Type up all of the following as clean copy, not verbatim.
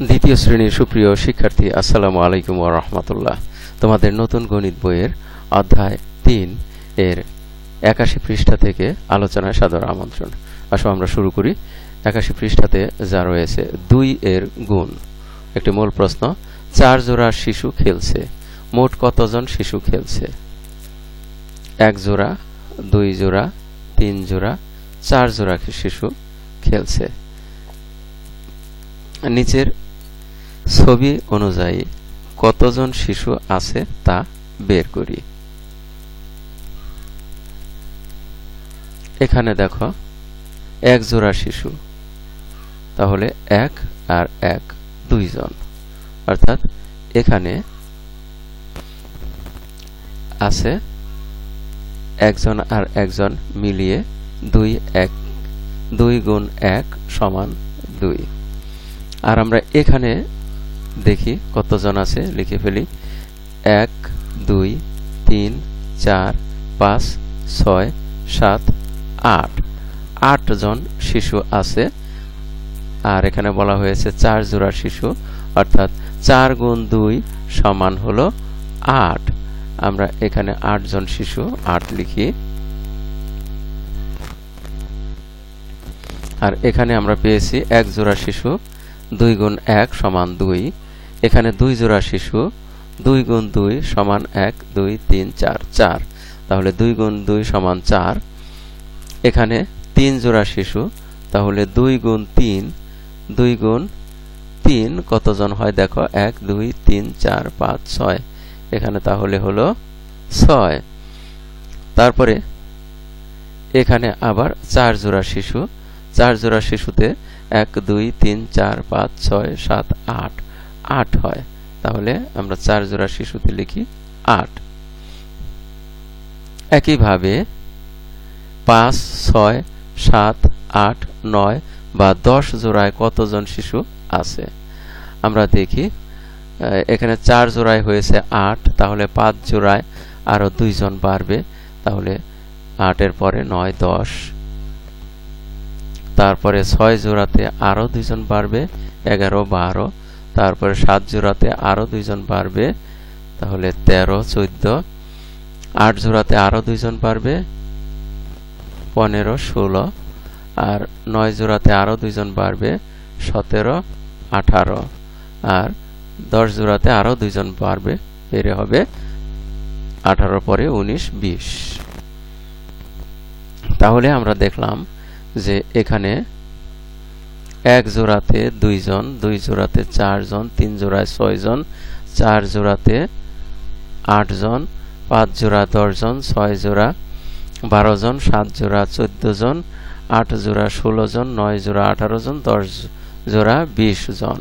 দ্বিতীয় শ্রেণীর সুপ্রিয় শিক্ষার্থী, আসসালামু আলাইকুম ওয়া রাহমাতুল্লাহ। তোমাদের নতুন গণিত বইয়ের অধ্যায় 3 এর 81 পৃষ্ঠা থেকে আলোচনায় সাদর আমন্ত্রণ। আসো আমরা শুরু করি। 81 পৃষ্ঠাতে যা রয়েছে 2 এর গুণ। একটি মূল প্রশ্ন, 4 জোড়া শিশু খেলছে, মোট কতজন শিশু খেলছে? 1 জোড়া, 2 জোড়া, 3 জোড়া, 4 জোড়া শিশু খেলছে। নিচের ছবি অনুযায়ী কতজন শিশু আছে তা বের করি। এখানে দেখো 1 জোড়া শিশু, তাহলে 1 আর 1 2 জন, অর্থাৎ এখানে আছে একজন আর একজন মিলিয়ে 2 গুণ 1 সমান 2। আর আমরা এখানে দেখি কতজন আছে, লিখে ফেলি। 1 2 3 4 5 6 7 8 8 জন শিশু আছে। আর এখানে বলা হয়েছে 4 জোড়া শিশু, অর্থাৎ 4 গুণ 2 সমান হলো 8। আমরা এখানে 8 জন শিশু 8 লিখি। আর এখানে আমরা পেয়েছি 1 জোড়া শিশু, 2 গুণ 1 সমান 2। এখানে 2 জোড়া শিশু, 2 গুণ 2 সমান 1 2 3 4 4, তাহলে 2 গুণ 2 সমান 4। এখানে 3 জোড়া শিশু, তাহলে 2 গুণ 3, 2 গুণ 3 কতজন হয় দেখো, 1 2 3 4 5 6, এখানে তাহলে হলো 6। তারপরে এখানে আবার 4 জোড়া শিশু, 4 জোড়া শিশুতে 1 2 3 4 5 6 7 8 8 হয়, তাহলে আমরা 4 জোড়া শিশুতে লিখি 8। একইভাবে 5 6 7 8 9 বা 10 জোড়ায় কতজন শিশু আছে? আমরা দেখি, এখানে 4 জোড়ায় হয়েছে 8, তাহলে 5 জোড়ায় আরো 2 জন বাড়বে, তাহলে 8 এর পরে 9 10। তারপরে 6 জোড়াতে আরো 2 জন বাড়বে, 11 12। তারপরে 7 জোড়াতে আরো 2 জন বাড়বে, তাহলে 13 14। 8 জোড়াতে আরো 2 জন বাড়বে, 15 16। আর 9 জোড়াতে আরো 2 জন বাড়বে, 17 18। আর 10 জোড়াতে আরো 2 জন বাড়বে, বেড়ে হবে 18 পরে 19 20। তাহলে আমরা দেখলাম যে এখানে 1 জোড়াতে 2 জন, 2 জোড়াতে 4 জন, 3 জোড়ায় 6 জন, 4 জোড়াতে 8 জন, 5 জোড়া 10 জন, 6 জোড়া 12 জন, 7 জোড়া 14 জন, 8 জোড়া 16 জন, 9 জোড়া 18 জন, 10 জোড়া 20 জন।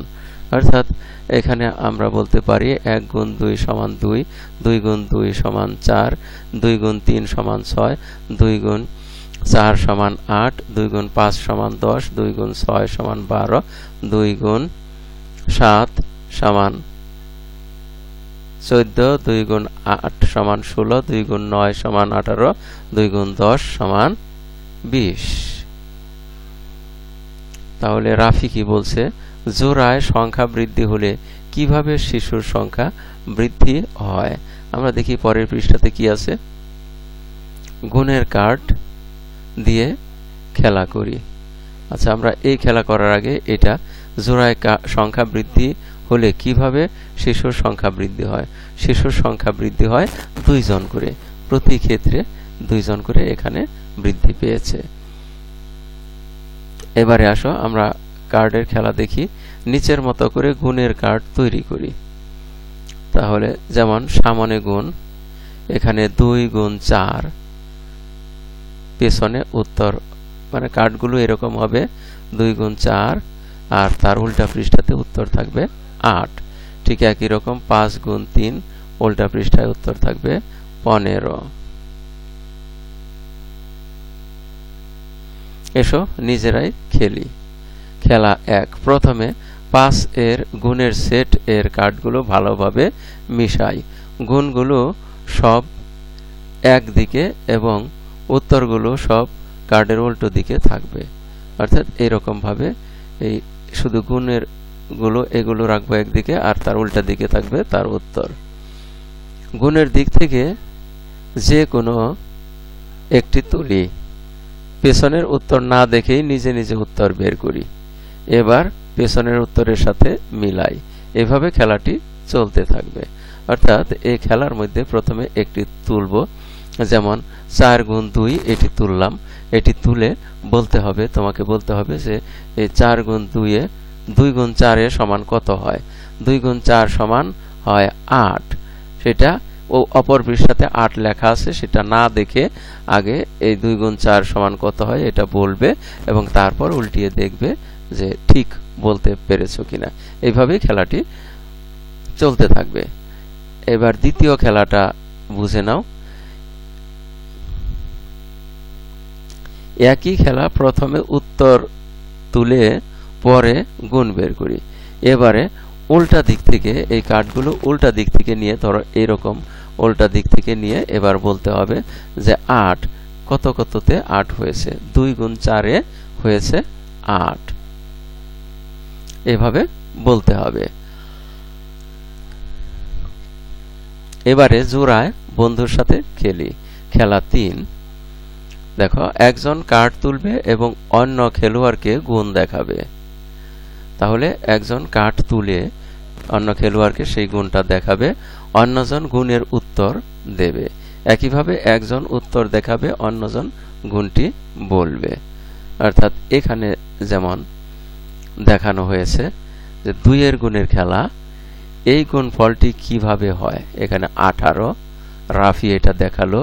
অর্থাৎ এখানে আমরা বলতে পারি 1 গুণ 2 সমান 2, 2 গুণ 2 সমান 4, 2 গুণ 3 সমান 6, 2 গুণ 4 সমান 8, 2 গুণ 5 সমান 10, 2 গুণ 6 সমান 12, 2 গুণ 7 সমান 14, 2 গুণ 8 সমান 16, 2 গুণ 9 সমান 18, 2 গুণ 10 সমান 20। তাহলে রাফি কি বলছে, জোড়ায় সংখ্যা বৃদ্ধি হলে কিভাবে শিশুর সংখ্যা বৃদ্ধি হয়? আমরা দেখি পরের পৃষ্ঠাতে কি আছে। গুণের কার্ড দিয়ে খেলা করি। আচ্ছা, আমরা এই খেলা করার আগে এটা জোড়ায় সংখ্যা বৃদ্ধি হলে কিভাবে শিশুর সংখ্যা বৃদ্ধি হয়? শিশুর সংখ্যা বৃদ্ধি হয় 2 জন করে, প্রতি ক্ষেত্রে 2 জন করে এখানে বৃদ্ধি পেয়েছে। এবারে আসো আমরা কার্ডের খেলা দেখি। নিচের মতো করে গুণের কার্ড তৈরি করি। তাহলে যেমন সামনে গুণ, এখানে 2 গুণ 4, পেছনে উত্তর, মানে কার্ডগুলো এরকম হবে 2 গুণ 4, আর তার উল্টা পৃষ্ঠাতে উত্তর থাকবে 8। ঠিক একই রকম 5 গুণ 3, উল্টা পৃষ্ঠায় উত্তর থাকবে 15। এসো নিজেরাই খেলি। খেলা 1। প্রথমে 5 এর গুণের সেট এর কার্ডগুলো ভালোভাবে মিশাই। গুণগুলো সব একদিকে এবং উত্তরগুলো সব কার্ডের উল্টো দিকে থাকবে। অর্থাৎ এরকম ভাবে এই শুধু গুণের গুলো এগুলো রাখবো একদিকে, আর তার উল্টা দিকে থাকবে তার উত্তর। গুণের দিক থেকে যে কোনো একটি তুলি, পেছনের উত্তর না দেখেই নিজে নিজে উত্তর বের করি, এবার পেছনের উত্তরের সাথে মিলাই। এভাবে খেলাটি চলতে থাকবে। অর্থাৎ এই খেলার মধ্যে প্রথমে একটি তুলব, যেমন 4 গুণ 2 এটি তুললাম। এটি তুলে তোমাকে বলতে হবে যে এই 4 গুণ 2 গুণ 4 এ সমান কত হয়। 2 গুণ 4 সমান হয় 8। সেটা অপর পৃষ্ঠাতে 8 লেখা আছে, সেটা না দেখে আগে এই 2 গুণ 4 সমান কত হয় এটা বলবে, এবং তারপর উল্টিয়ে দেখবে যে ঠিক বলতে পেরেছো কিনা। এইভাবেই খেলাটি চলতে থাকবে। এবার দ্বিতীয় খেলাটা বুঝে নাও। একই খেলা, প্রথমে উত্তর তুলে পরে গুণ বের করি। এবারে উল্টা দিক থেকে এই কার্ডগুলো উল্টা দিক থেকে নিয়ে, ধরো এরকম উল্টা দিক থেকে নিয়ে এবার বলতে হবে যে 8 কত কততে 8 হয়েছে, 2 গুণ 4 এ হয়েছে 8। এভাবে বলতে হবে। এবারে জোড়ায় বন্ধুর সাথে খেলি। খেলা 3। দেখো, একজন কার্ড তুলবে এবং অন্য খেলোয়াড়কে গুণ দেখাবে। তাহলে একজন কার্ড তুলে অন্য খেলোয়াড়কে সেই গুণটা দেখাবে, অন্যজন গুণের উত্তর দেবে। একইভাবে একজন উত্তর দেখাবে, অন্যজন গুণটি বলবে। অর্থাৎ এখানে যেমন দেখানো হয়েছে যে 2 এর গুণের খেলা, এই গুণফলটি কিভাবে হয়। এখানে 18, রাফি এটা দেখালো,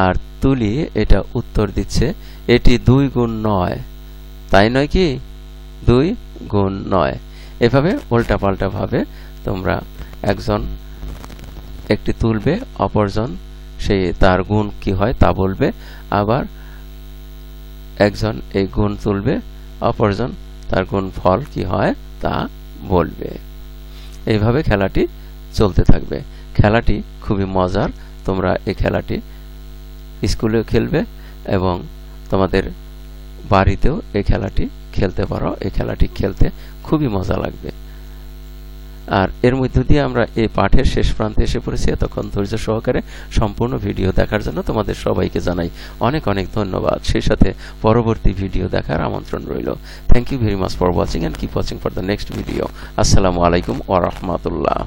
আর তুলি এটা উত্তর দিচ্ছে এটি 2 গুণ 9, তাই নয় কি? 2 গুণ 9। এভাবে উল্টা পাল্টা ভাবে তোমরা একজন একটি তুলবে, অপরজন সেই তার গুণ কি হয় তা বলবে, আবার একজন এই গুণ তুলবে, অপরজন তার গুণ ফল কি হয় তা বলবে। এইভাবে খেলাটি চলতে থাকবে। খেলাটি খুবই মজার। তোমরা এই খেলাটি স্কুলেও খেলবে এবং তোমাদের বাড়িতেও এই খেলাটি খেলতে পারো। এই খেলাটি খেলতে খুবই মজা লাগবে। আর এর মধ্য দিয়ে আমরা এই পাঠের শেষ প্রান্তে এসে পড়েছি। এতক্ষণ ধৈর্য সহকারে সম্পূর্ণ ভিডিও দেখার জন্য তোমাদের সবাইকে জানাই অনেক অনেক ধন্যবাদ। সেই সাথে পরবর্তী ভিডিও দেখার আমন্ত্রণ রইল। Thank you very much for watching, and keep watching for the next video. আসসালামু আলাইকুম ওয়া রাহমাতুল্লাহ।